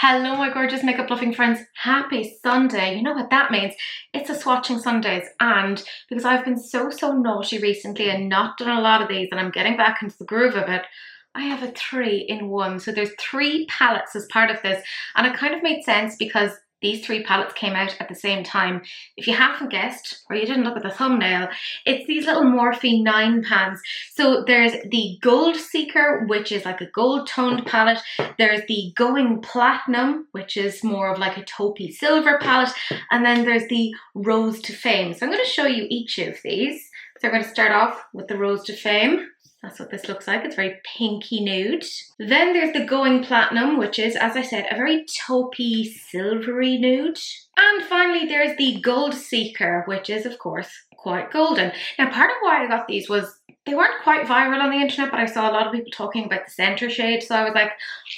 Hello my gorgeous makeup loving friends, happy Sunday. You know what that means? It's a Swatching Sundays, and because I've been so naughty recently and not done a lot of these and I'm getting back into the groove of it, I have a 3-in-1. So there's 3 palettes as part of this, and it kind of made sense because these 3 palettes came out at the same time. If you haven't guessed, or you didn't look at the thumbnail, it's these little Morphe 9 pans. So there's the Gold Seeker, which is like a gold toned palette. There's the Going Platinum, which is more of like a taupey silver palette. And then there's the Rose to Fame. So I'm going to show you each of these. So I'm going to start off with the Rose to Fame. That's what this looks like. It's very pinky nude. Then there's the Going Platinum, which is, as I said, a very taupey silvery nude. And finally, there's the Gold Seeker, which is, of course, quite golden. Now, part of why I got these was they weren't quite viral on the internet, but I saw a lot of people talking about the center shade. So I was like,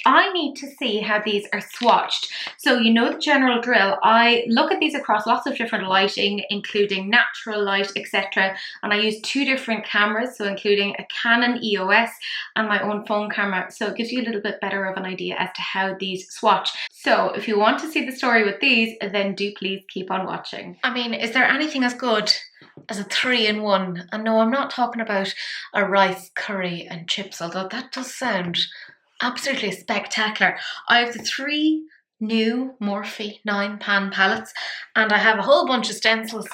I need to see how these are swatched. So you know the general drill. I look at these across lots of different lighting, including natural light, etc. And I use 2 different cameras, so including a Canon EOS and my own phone camera. So it gives you a little bit better of an idea as to how these swatch. So if you want to see the story with these, then do please keep on watching. I mean, is there anything as good as a 3-in-1? And no, I'm not talking about a rice curry and chips, although that does sound absolutely spectacular. I have the 3 new Morphe 9 pan palettes, and I have a whole bunch of stencils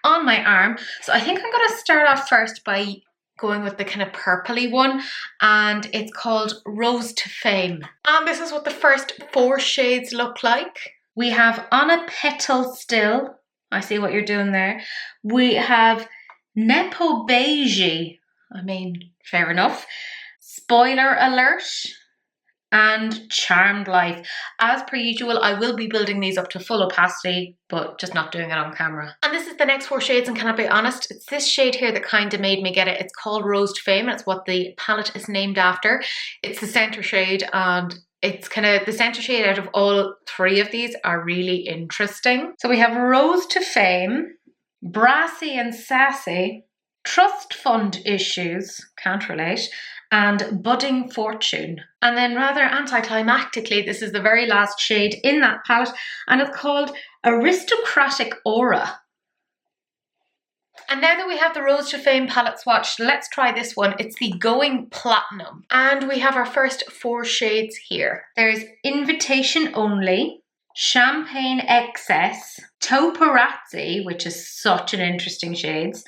on my arm. So I think I'm going to start off first by going with the kind of purpley one, and it's called Rose to Fame. And this is what the first 4 shades look like. We have On a Petal Still. I see what you're doing there. We have Nepo Beige. I mean, fair enough. Spoiler Alert. And Charmed Life. As per usual, I will be building these up to full opacity, but just not doing it on camera. And this is the next 4 shades, and can I be honest, it's this shade here that kind of made me get it. It's called Rose to Fame, and it's what the palette is named after. It's the center shade, and it's kind of the center shade out of all 3 of these are really interesting. So we have Rose to Fame, Brassy and Sassy, Trust Fund Issues, can't relate, and Budding Fortune. And then rather anticlimactically, this is the very last shade in that palette, and it's called Aristocratic Aura. And now that we have the Rose to Fame palette swatched, let's try this one. It's the Going Platinum. And we have our first 4 shades here. There's Invitation Only, Champagne Excess, Toparazzi, which is such an interesting shades,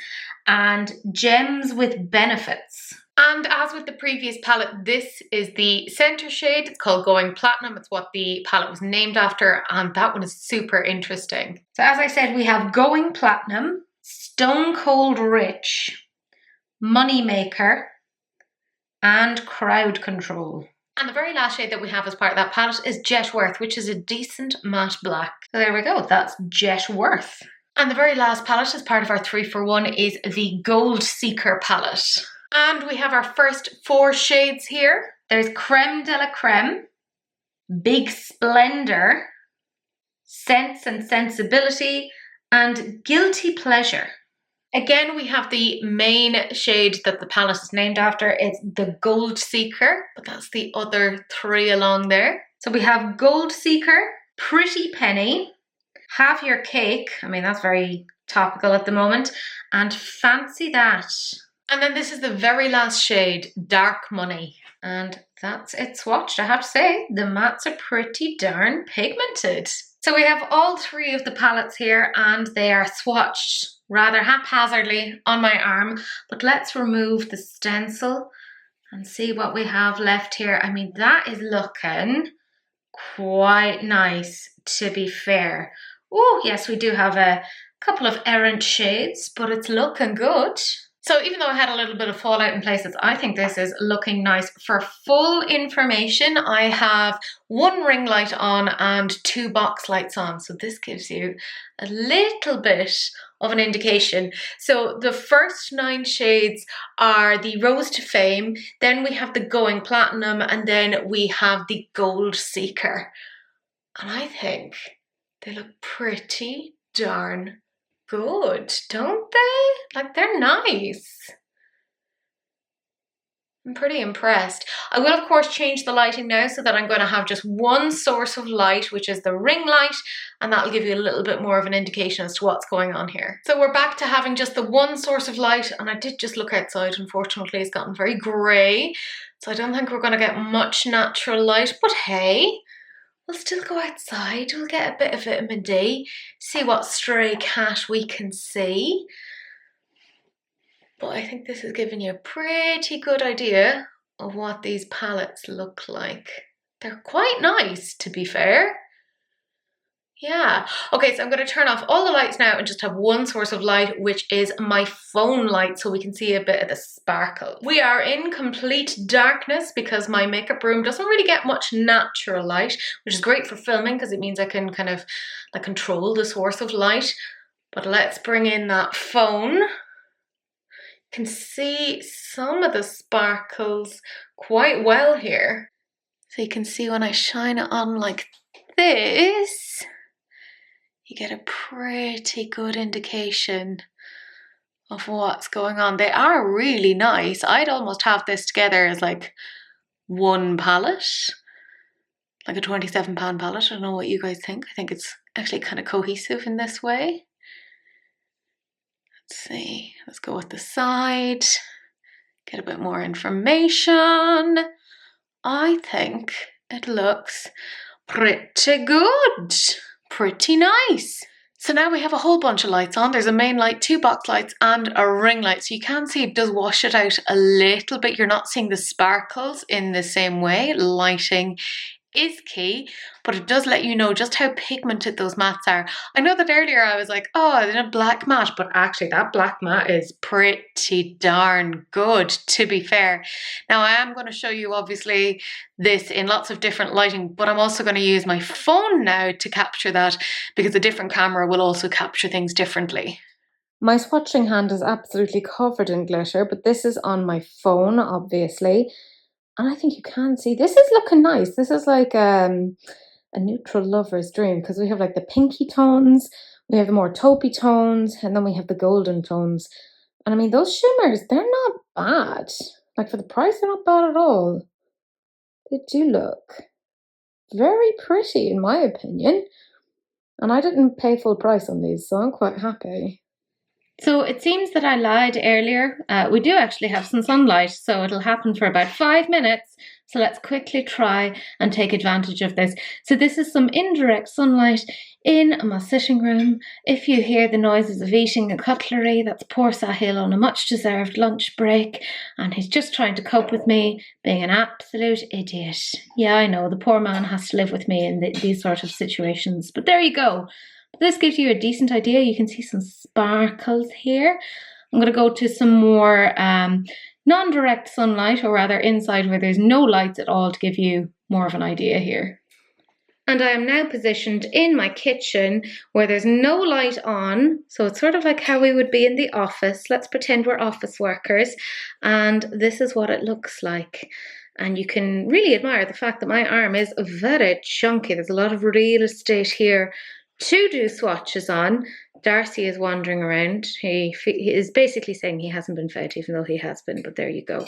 and Gems with Benefits. And as with the previous palette, this is the center shade. It's called Going Platinum. It's what the palette was named after, and that one is super interesting. So as I said, we have Going Platinum, Stone Cold Rich, Moneymaker, and Crowd Control. And the very last shade that we have as part of that palette is Jet Worth, which is a decent matte black. So there we go, that's Jet Worth. And the very last palette as part of our 3-for-1 is the Gold Seeker palette. And we have our first 4 shades here. There's Creme de la Creme, Big Splendor, Sense and Sensibility, and Guilty Pleasure. Again, we have the main shade that the palette is named after. It's the Gold Seeker, but that's the other 3 along there. So we have Gold Seeker, Pretty Penny, Have Your Cake. I mean, that's very topical at the moment. And Fancy That. And then this is the very last shade, Dark Money. And that's it swatched. I have to say, the mattes are pretty darn pigmented. So we have all 3 of the palettes here, and they are swatched rather haphazardly on my arm. But let's remove the stencil and see what we have left here. I mean, that is looking quite nice, to be fair. Oh, yes, we do have a couple of errant shades, but it's looking good. So even though I had a little bit of fallout in places, I think this is looking nice. For full information, I have 1 ring light on and 2 box lights on. So this gives you a little bit of an indication. So the first 9 shades are the Rose to Fame, then we have the Going Platinum, and then we have the Gold Seeker. And I think they look pretty darn good, don't they? Like, they're nice. I'm pretty impressed. I will of course change the lighting now so that I'm going to have just one source of light, which is the ring light, and that'll give you a little bit more of an indication as to what's going on here. So we're back to having just the one source of light, and I did just look outside. Unfortunately, it's gotten very grey, so I don't think we're going to get much natural light, but hey, we'll still go outside. We'll get a bit of vitamin D, see what stray cat we can see. But I think this has given you a pretty good idea of what these palettes look like. They're quite nice, to be fair. Yeah. Okay, so I'm going to turn off all the lights now and just have one source of light, which is my phone light, so we can see a bit of the sparkle. We are in complete darkness because my makeup room doesn't really get much natural light, which is great for filming because it means I can kind of like control the source of light. But let's bring in that phone. Can see some of the sparkles quite well here. So you can see when I shine it on like this, you get a pretty good indication of what's going on. They are really nice. I'd almost have this together as like one palette, like a £27 palette. I don't know what you guys think. I think it's actually kind of cohesive in this way. Let's see, let's go with the side, get a bit more information. I think it looks pretty good, pretty nice. So now we have a whole bunch of lights on. There's a main light, 2 box lights and a ring light. So you can see it does wash it out a little bit. You're not seeing the sparkles in the same way. Lighting is key, but it does let you know just how pigmented those mattes are. I know that earlier I was like, oh, they're a black matte, but actually that black matte is pretty darn good, to be fair. Now I am going to show you obviously this in lots of different lighting, but I'm also going to use my phone now to capture that because a different camera will also capture things differently. My swatching hand is absolutely covered in glitter, but this is on my phone, obviously. And I think you can see, this is looking nice. This is like a neutral lover's dream because we have like the pinky tones, we have the more taupey tones, and then we have the golden tones. And I mean, those shimmers, they're not bad. Like for the price, they're not bad at all. They do look very pretty in my opinion. And I didn't pay full price on these, so I'm quite happy. So it seems that I lied earlier. We do actually have some sunlight, so it'll happen for about 5 minutes. So let's quickly try and take advantage of this. So this is some indirect sunlight in my sitting room. If you hear the noises of eating and cutlery, that's poor Sahil on a much deserved lunch break, and he's just trying to cope with me being an absolute idiot. Yeah, I know, the poor man has to live with me in these sort of situations, but there you go. This gives you a decent idea. You can see some sparkles here. I'm going to go to some more non-direct sunlight, or rather inside where there's no lights at all, to give you more of an idea here. And I am now positioned in my kitchen where there's no light on. So it's sort of like how we would be in the office. Let's pretend we're office workers. And this is what it looks like. And you can really admire the fact that my arm is very chunky. There's a lot of real estate here to do swatches on. Darcy is wandering around. He is basically saying he hasn't been fed, even though he has been, but there you go.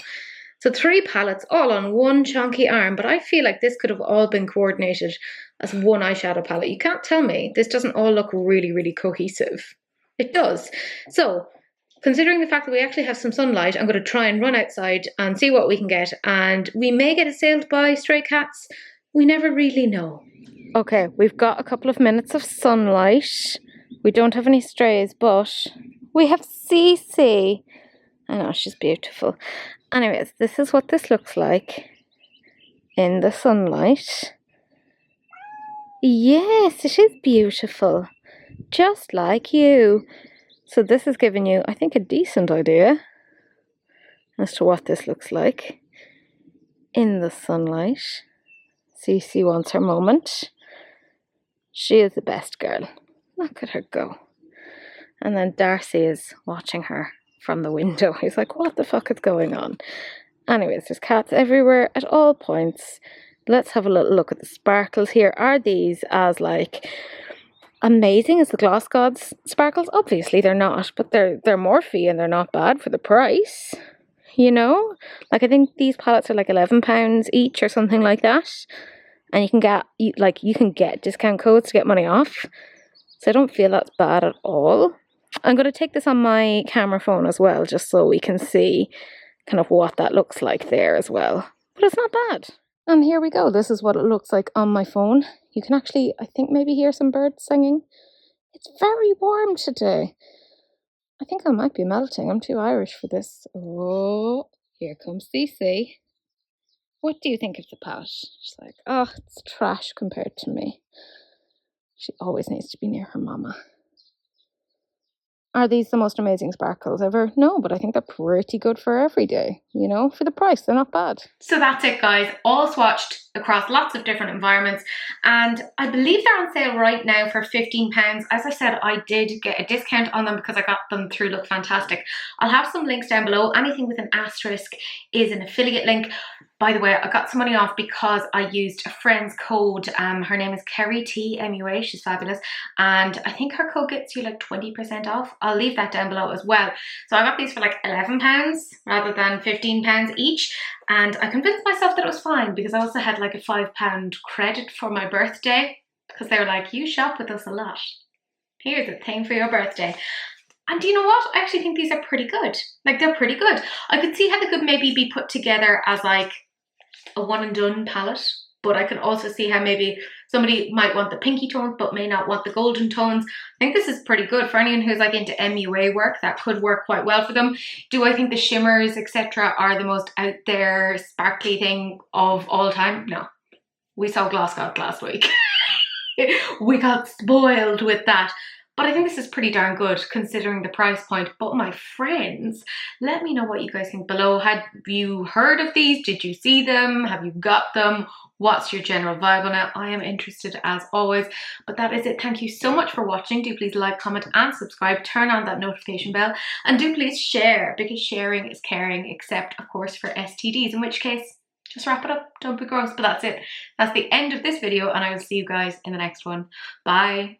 So 3 palettes all on one chunky arm, but I feel like this could have all been coordinated as one eyeshadow palette. You can't tell me this doesn't all look really, really cohesive. It does. So considering the fact that we actually have some sunlight, I'm going to try and run outside and see what we can get, and we may get assailed by stray cats. We never really know. Okay, we've got a couple of minutes of sunlight. We don't have any strays, but we have Cece. I know, she's beautiful. Anyways, this is what this looks like in the sunlight. Yes, it is beautiful. Just like you. So this is giving you, I think, a decent idea as to what this looks like in the sunlight. Cece wants her moment. She is the best girl. Look at her go. And then Darcy is watching her from the window. He's like, what the fuck is going on? Anyways, there's cats everywhere at all points. Let's have a little look at the sparkles here. Are these as like amazing as the Gloss Gods sparkles? Obviously they're not, but they're Morphe and they're not bad for the price. you know? Like, I think these palettes are like £11 each or something like that. And you can get discount codes to get money off. So I don't feel that's bad at all. I'm going to take this on my camera phone as well, just so we can see kind of what that looks like there as well. But it's not bad. And here we go. This is what it looks like on my phone. You can actually, I think, maybe hear some birds singing. It's very warm today. I think I might be melting. I'm too Irish for this. Oh, here comes Cece. What do you think of the palette? She's like, oh, it's trash compared to me. She always needs to be near her mama. Are these the most amazing sparkles ever? No, but I think they're pretty good for every day. You know, for the price, they're not bad. So that's it, guys. All swatched across lots of different environments. And I believe they're on sale right now for £15. As I said, I did get a discount on them because I got them through Look Fantastic. I'll have some links down below. Anything with an asterisk is an affiliate link. By the way, I got some money off because I used a friend's code. Her name is Kerry T MUA. She's fabulous. And I think her code gets you like 20% off. I'll leave that down below as well. So I got these for like £11 rather than £15 each. And I convinced myself that it was fine because I also had like a £5 credit for my birthday because they were like, you shop with us a lot. Here's a thing for your birthday. And do you know what? I actually think these are pretty good. Like, they're pretty good. I could see how they could maybe be put together as like a one and done palette, but I can also see how maybe somebody might want the pinky tones but may not want the golden tones. I think this is pretty good for anyone who's like into MUA work. That could work quite well for them. Do I think the shimmers, etc., are the most out there sparkly thing of all time? No. We saw Glasgow last week. We got spoiled with that. But I think this is pretty darn good considering the price point. But my friends, let me know what you guys think below. Had you heard of these? Did you see them? Have you got them? What's your general vibe on it? I am interested as always. But that is it. Thank you so much for watching. Do please like, comment and subscribe. Turn on that notification bell. And do please share, because sharing is caring, except of course for STDs, in which case, just wrap it up. Don't be gross. But that's it. That's the end of this video and I will see you guys in the next one. Bye.